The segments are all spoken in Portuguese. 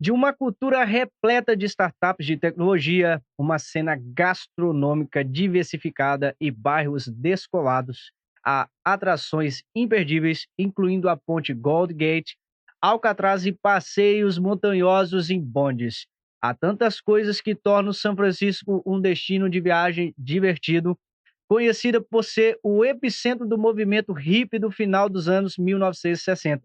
De uma cultura repleta de startups de tecnologia, uma cena gastronômica diversificada e bairros descolados, há atrações imperdíveis, incluindo a Ponte Gold Gate, Alcatraz e passeios montanhosos em bondes. Há tantas coisas que tornam São Francisco um destino de viagem divertido, conhecida por ser o epicentro do movimento hippie do final dos anos 1960.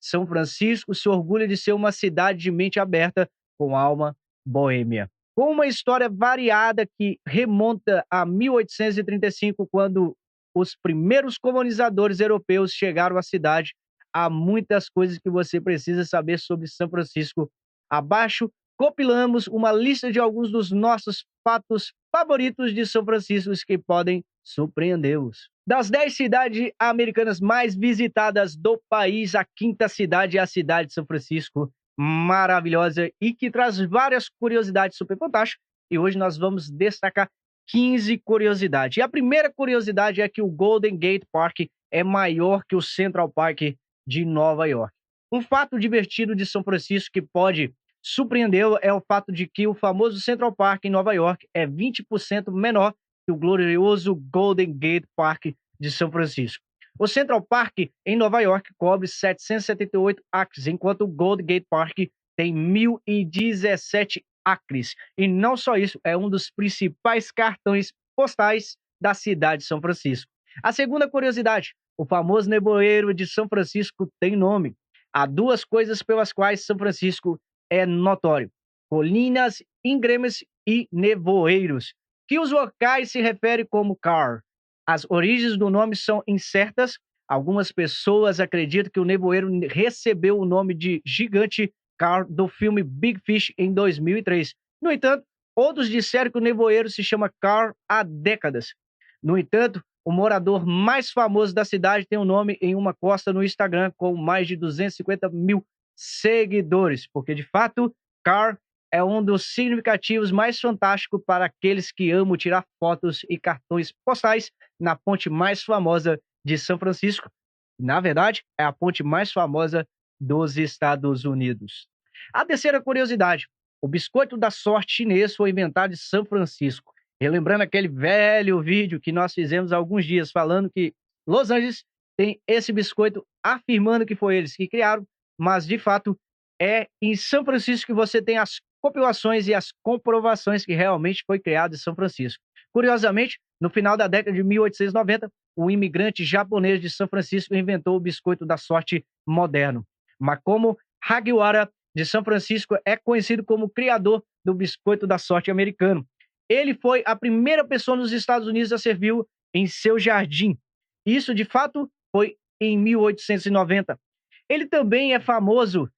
São Francisco se orgulha de ser uma cidade de mente aberta, com alma boêmia. Com uma história variada que remonta a 1835, quando os primeiros colonizadores europeus chegaram à cidade, há muitas coisas que você precisa saber sobre São Francisco. Abaixo, compilamos uma lista de alguns dos nossos fatos favoritos de São Francisco que podem surpreendê-los. Das 10 cidades americanas mais visitadas do país, a quinta cidade é a cidade de São Francisco, maravilhosa e que traz várias curiosidades super fantásticas. E hoje nós vamos destacar 15 curiosidades. E a primeira curiosidade é que o Golden Gate Park é maior que o Central Park de Nova York. Um fato divertido de São Francisco que pode surpreendê-lo é o fato de que o famoso Central Park em Nova York é 20% menor que o glorioso Golden Gate Park de São Francisco. O Central Park em Nova York cobre 778 acres, enquanto o Golden Gate Park tem 1.017 acres. E não só isso, é um dos principais cartões postais da cidade de São Francisco. A segunda curiosidade, o famoso nevoeiro de São Francisco tem nome. Há duas coisas pelas quais São Francisco é notório: colinas íngremes e nevoeiros, que os locais se referem como CAR. As origens do nome são incertas. Algumas pessoas acreditam que o nevoeiro recebeu o nome de Gigante CAR do filme Big Fish em 2003. No entanto, outros disseram que o nevoeiro se chama CAR há décadas. No entanto, o morador mais famoso da cidade tem o um nome em uma costa no Instagram com mais de 250 mil seguidores, porque de fato, CAR é um dos significativos mais fantásticos para aqueles que amam tirar fotos e cartões postais na ponte mais famosa de São Francisco. Na verdade, é a ponte mais famosa dos Estados Unidos. A terceira curiosidade: o biscoito da sorte chinês foi inventado em São Francisco. Relembrando aquele velho vídeo que nós fizemos há alguns dias falando que Los Angeles tem esse biscoito, afirmando que foi eles que criaram, mas de fato é em São Francisco que você tem as compilações e as comprovações que realmente foi criado em São Francisco. Curiosamente, no final da década de 1890, o imigrante japonês de São Francisco inventou o biscoito da sorte moderno. Makomo Hagiwara, de São Francisco, é conhecido como o criador do biscoito da sorte americano. Ele foi a primeira pessoa nos Estados Unidos a servi-lo em seu jardim. Isso, de fato, foi em 1890. Ele também é famoso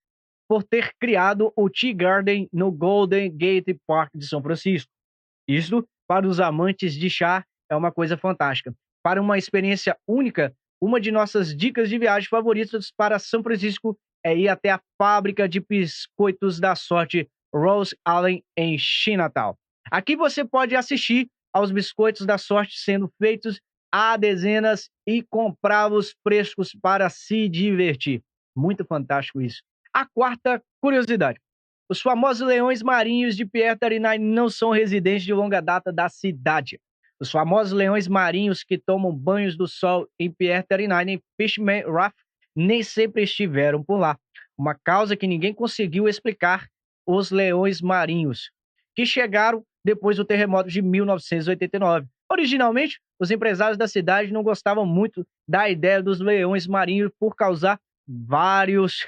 por ter criado o Tea Garden no Golden Gate Park de São Francisco. Isso, para os amantes de chá, é uma coisa fantástica. Para uma experiência única, uma de nossas dicas de viagem favoritas para São Francisco é ir até a fábrica de biscoitos da sorte Rose Allen, em Chinatown. Aqui você pode assistir aos biscoitos da sorte sendo feitos a dezenas e comprá-los frescos para se divertir. Muito fantástico isso. A quarta curiosidade: os famosos leões marinhos de Pierre Tarinay não são residentes de longa data da cidade. Os famosos leões marinhos que tomam banhos do sol em Pierre Tarinay, em Fishman Raft, nem sempre estiveram por lá. Uma causa que ninguém conseguiu explicar: os leões marinhos, que chegaram depois do terremoto de 1989. Originalmente, os empresários da cidade não gostavam muito da ideia dos leões marinhos por causar vários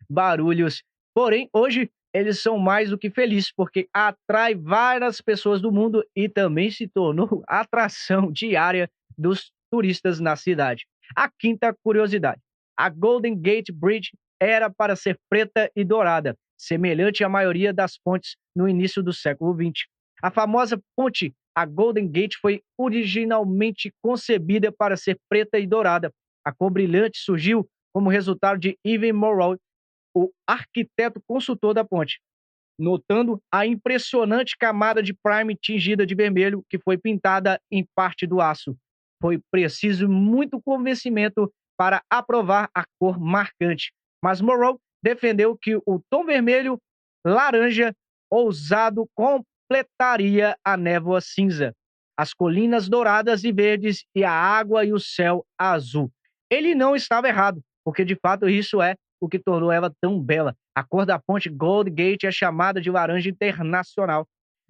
barulhos. Porém, hoje eles são mais do que felizes porque atrai várias pessoas do mundo e também se tornou atração diária dos turistas na cidade. A quinta curiosidade: a Golden Gate Bridge era para ser preta e dourada, semelhante à maioria das pontes no início do século XX. A famosa ponte, a Golden Gate, foi originalmente concebida para ser preta e dourada. A cor brilhante surgiu como resultado de Evan Morrow, o arquiteto consultor da ponte, notando a impressionante camada de prime tingida de vermelho que foi pintada em parte do aço. Foi preciso muito convencimento para aprovar a cor marcante, mas Morrow defendeu que o tom vermelho laranja ousado completaria a névoa cinza, as colinas douradas e verdes e a água e o céu azul. Ele não estava errado, porque de fato isso é o que tornou ela tão bela. A cor da ponte Gold Gate é chamada de laranja internacional.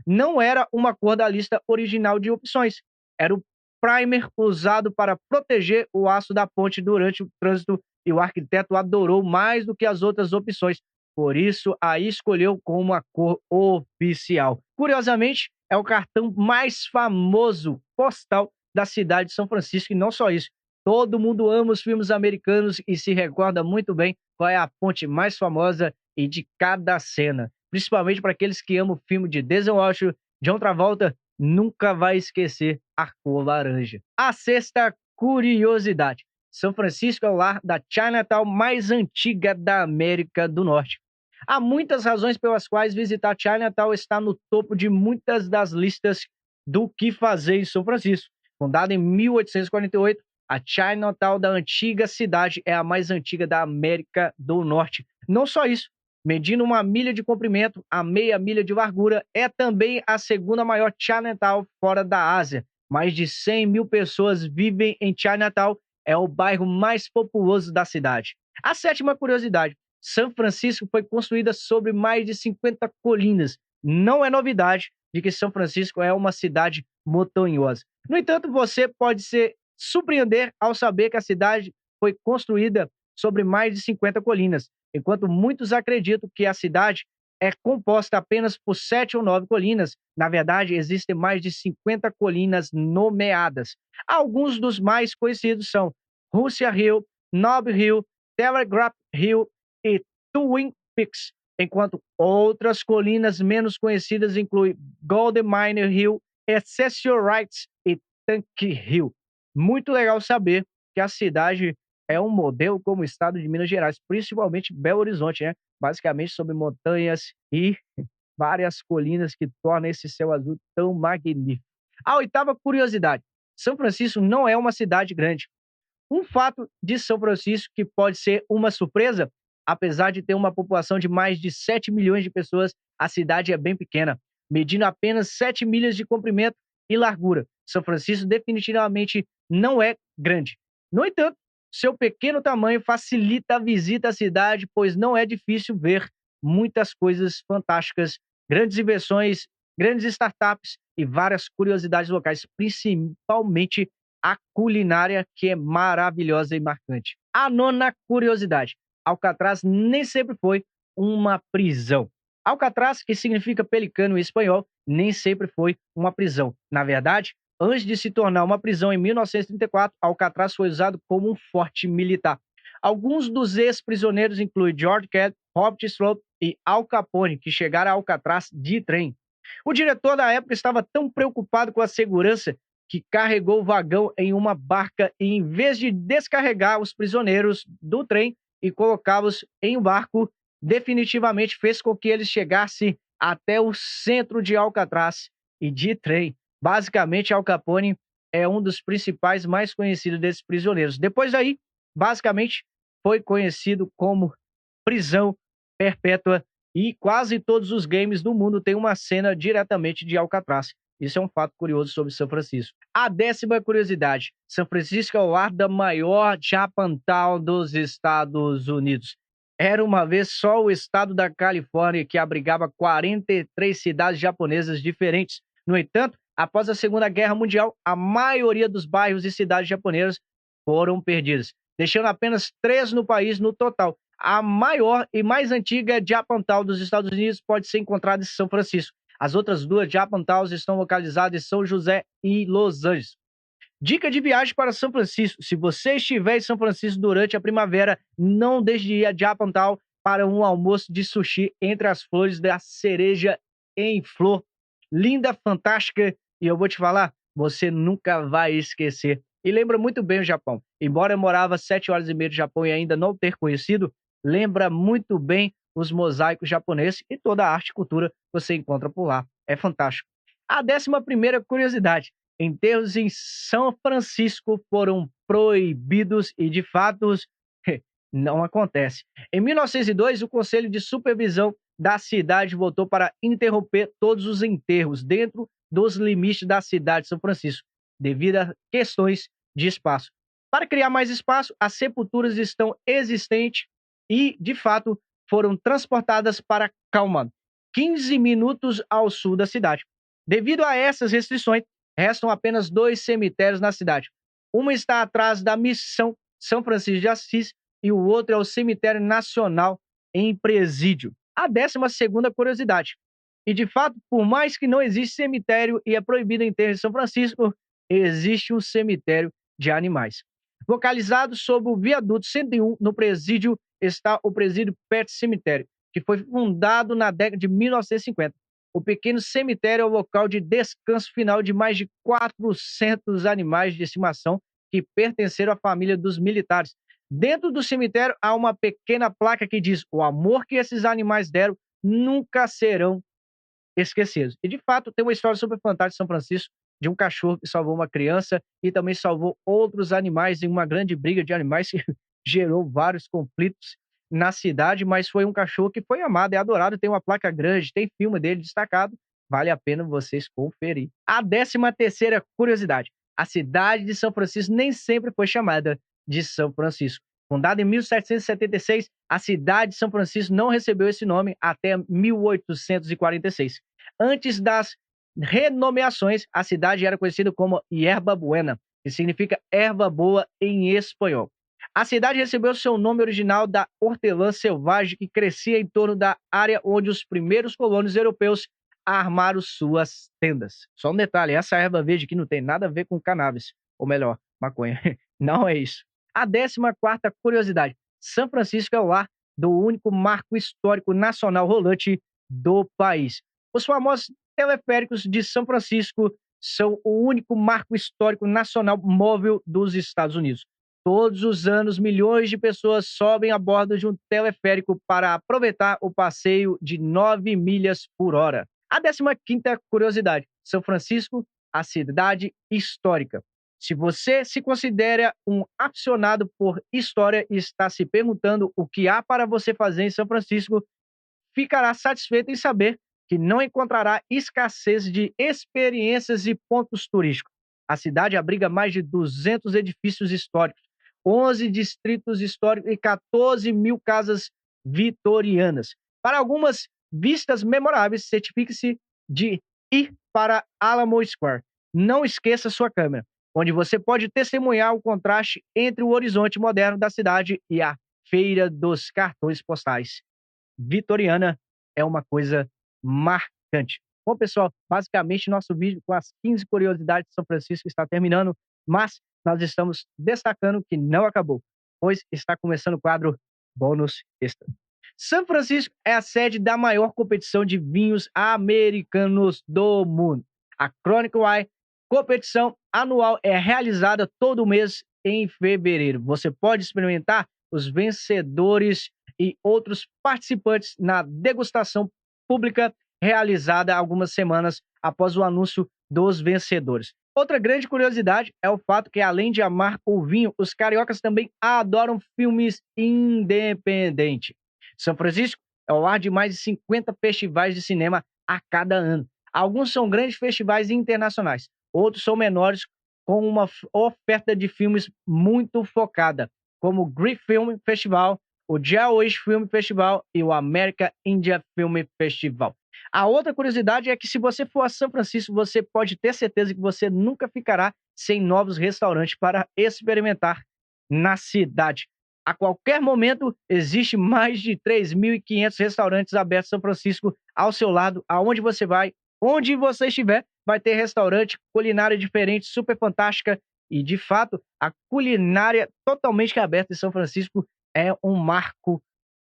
Não era uma cor da lista original de opções. Era o primer usado para proteger o aço da ponte durante o trânsito e o arquiteto adorou mais do que as outras opções. Por isso, a escolheu como a cor oficial. Curiosamente, é o cartão mais famoso postal da cidade de São Francisco, e não só isso. Todo mundo ama os filmes americanos e se recorda muito bem qual é a ponte mais famosa e de cada cena. Principalmente para aqueles que amam o filme de Denzel Washington, John Travolta, nunca vai esquecer a cor laranja. A sexta curiosidade. São Francisco é o lar da Chinatown mais antiga da América do Norte. Há muitas razões pelas quais visitar Chinatown está no topo de muitas das listas do que fazer em São Francisco. Fundada em 1848, a Chinatown da antiga cidade é a mais antiga da América do Norte. Não só isso, medindo 1 milha de comprimento a meia milha de largura, é também a segunda maior Chinatown fora da Ásia. Mais de 100 mil pessoas vivem em Chinatown, é o bairro mais populoso da cidade. A sétima curiosidade: São Francisco foi construída sobre mais de 50 colinas. Não é novidade de que São Francisco é uma cidade montanhosa. No entanto, você pode se surpreender ao saber que a cidade foi construída sobre mais de 50 colinas, enquanto muitos acreditam que a cidade é composta apenas por 7 ou 9 colinas. Na verdade, existem mais de 50 colinas nomeadas. Alguns dos mais conhecidos são Russia Hill, Nob Hill, Telegraph Hill e Twin Peaks, enquanto outras colinas menos conhecidas incluem Golden Mine Hill, Excelsior Heights e Tanque Hill. Muito legal saber que a cidade é um modelo como o estado de Minas Gerais, principalmente Belo Horizonte, né? Basicamente sobre montanhas e várias colinas que tornam esse céu azul tão magnífico. A oitava curiosidade: São Francisco não é uma cidade grande. Um fato de São Francisco que pode ser uma surpresa: apesar de ter uma população de mais de 7 milhões de pessoas, a cidade é bem pequena, medindo apenas 7 milhas de comprimento e largura. São Francisco definitivamente não é grande. No entanto, seu pequeno tamanho facilita a visita à cidade, pois não é difícil ver muitas coisas fantásticas, grandes invenções, grandes startups e várias curiosidades locais, principalmente a culinária, que é maravilhosa e marcante. A nona curiosidade: Alcatraz nem sempre foi uma prisão. Alcatraz, que significa pelicano em espanhol, nem sempre foi uma prisão. Na verdade, antes de se tornar uma prisão em 1934, Alcatraz foi usado como um forte militar. Alguns dos ex-prisioneiros incluem George Kent, Robert Slope e Al Capone, que chegaram a Alcatraz de trem. O diretor da época estava tão preocupado com a segurança que carregou o vagão em uma barca e, em vez de descarregar os prisioneiros do trem e colocá-los em um barco, definitivamente fez com que eles chegassem até o centro de Alcatraz e de trem. Basicamente, Al Capone é um dos principais mais conhecidos desses prisioneiros. Depois daí, basicamente, foi conhecido como prisão perpétua e quase todos os games do mundo têm uma cena diretamente de Alcatraz. Isso é um fato curioso sobre São Francisco. A décima curiosidade: São Francisco é o lar da maior Japantown dos Estados Unidos. Era uma vez só o estado da Califórnia que abrigava 43 cidades japonesas diferentes. No entanto, após a Segunda Guerra Mundial, a maioria dos bairros e cidades japonesas foram perdidas, deixando apenas 3 no país no total. A maior e mais antiga Japantown dos Estados Unidos pode ser encontrada em São Francisco. As outras 2 Japantowns estão localizadas em São José e Los Angeles. Dica de viagem para São Francisco: se você estiver em São Francisco durante a primavera, não deixe de ir a Japantown para um almoço de sushi entre as flores da cereja em flor. Linda, fantástica, e eu vou te falar, você nunca vai esquecer. E lembra muito bem o Japão. Embora eu morava 7 horas e meia do Japão e ainda não ter conhecido, lembra muito bem os mosaicos japoneses e toda a arte e cultura que você encontra por lá. É fantástico. A 11ª curiosidade: enterros em São Francisco foram proibidos e, de fato, não acontece. Em 1902, o Conselho de Supervisão da cidade votou para interromper todos os enterros dentro dos limites da cidade de São Francisco, devido a questões de espaço. Para criar mais espaço, as sepulturas estão existentes e, de fato, foram transportadas para Calman, 15 minutos ao sul da cidade. Devido a essas restrições, restam apenas 2 cemitérios na cidade. Um está atrás da Missão São Francisco de Assis e o outro é o Cemitério Nacional em Presídio. A 12ª curiosidade. E, de fato, por mais que não existe cemitério e é proibido enterro em São Francisco, existe um cemitério de animais. Localizado sob o viaduto 101, no presídio, está o Presídio Pet Cemitério, que foi fundado na década de 1950. O pequeno cemitério é o local de descanso final de mais de 400 animais de estimação que pertenceram à família dos militares. Dentro do cemitério há uma pequena placa que diz: o amor que esses animais deram nunca serão esquecidos. E, de fato, tem uma história super fantástica de São Francisco, de um cachorro que salvou uma criança e também salvou outros animais em uma grande briga de animais que gerou vários conflitos na cidade, mas foi um cachorro que foi amado e adorado, tem uma placa grande, tem filme dele destacado, vale a pena vocês conferir. A 13ª curiosidade. A cidade de São Francisco nem sempre foi chamada de São Francisco. Fundada em 1776, a cidade de São Francisco não recebeu esse nome até 1846. Antes das renomeações, a cidade era conhecida como Yerba Buena, que significa erva boa em espanhol. A cidade recebeu seu nome original da hortelã selvagem que crescia em torno da área onde os primeiros colonos europeus armaram suas tendas. Só um detalhe, essa erva verde aqui não tem nada a ver com cannabis, ou melhor, maconha. Não é isso. A 14ª curiosidade. São Francisco é o lar do único marco histórico nacional rolante do país. Os famosos teleféricos de São Francisco são o único marco histórico nacional móvel dos Estados Unidos. Todos os anos, milhões de pessoas sobem a bordo de um teleférico para aproveitar o passeio de 9 milhas por hora. A 15ª curiosidade. São Francisco, a cidade histórica. Se você se considera um aficionado por história e está se perguntando o que há para você fazer em São Francisco, ficará satisfeito em saber que não encontrará escassez de experiências e pontos turísticos. A cidade abriga mais de 200 edifícios históricos, 11 distritos históricos e 14 mil casas vitorianas. Para algumas vistas memoráveis, certifique-se de ir para Alamo Square. Não esqueça sua câmera, onde você pode testemunhar o contraste entre o horizonte moderno da cidade e a Feira dos Cartões Postais. Vitoriana é uma coisa marcante. Bom, pessoal, basicamente nosso vídeo com as 15 curiosidades de São Francisco está terminando, mas nós estamos destacando que não acabou, pois está começando o quadro Bônus Extra. São Francisco é a sede da maior competição de vinhos americanos do mundo. A Chronicle Wine, competição anual, é realizada todo mês em fevereiro. Você pode experimentar os vencedores e outros participantes na degustação pública realizada algumas semanas após o anúncio dos vencedores. Outra grande curiosidade é o fato que, além de amar o vinho, os cariocas também adoram filmes independentes. São Francisco é o lar de mais de 50 festivais de cinema a cada ano. Alguns são grandes festivais internacionais, outros são menores, com uma oferta de filmes muito focada, como o Greek Film Festival, o Jewish Film Festival e o American India Film Festival. A outra curiosidade é que, se você for a São Francisco, você pode ter certeza que você nunca ficará sem novos restaurantes para experimentar na cidade. A qualquer momento, existe mais de 3.500 restaurantes abertos em São Francisco ao seu lado, aonde você vai, onde você estiver, vai ter restaurante, culinária diferente, super fantástica. E, de fato, a culinária totalmente aberta em São Francisco é um marco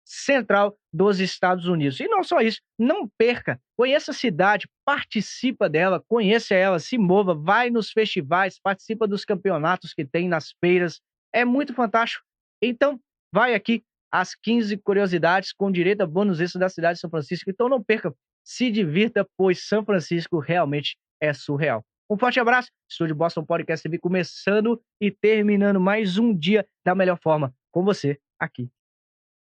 central dos Estados Unidos. E não só isso, não perca, conheça a cidade, participa dela, conheça ela, se mova, vai nos festivais, participa dos campeonatos que tem nas feiras, é muito fantástico. Então, vai aqui as 15 curiosidades com direito a bônus extra da cidade de São Francisco. Então não perca, se divirta, pois São Francisco realmente é surreal. Um forte abraço, Estúdio Boston Podcast TV começando e terminando mais um dia da melhor forma com você aqui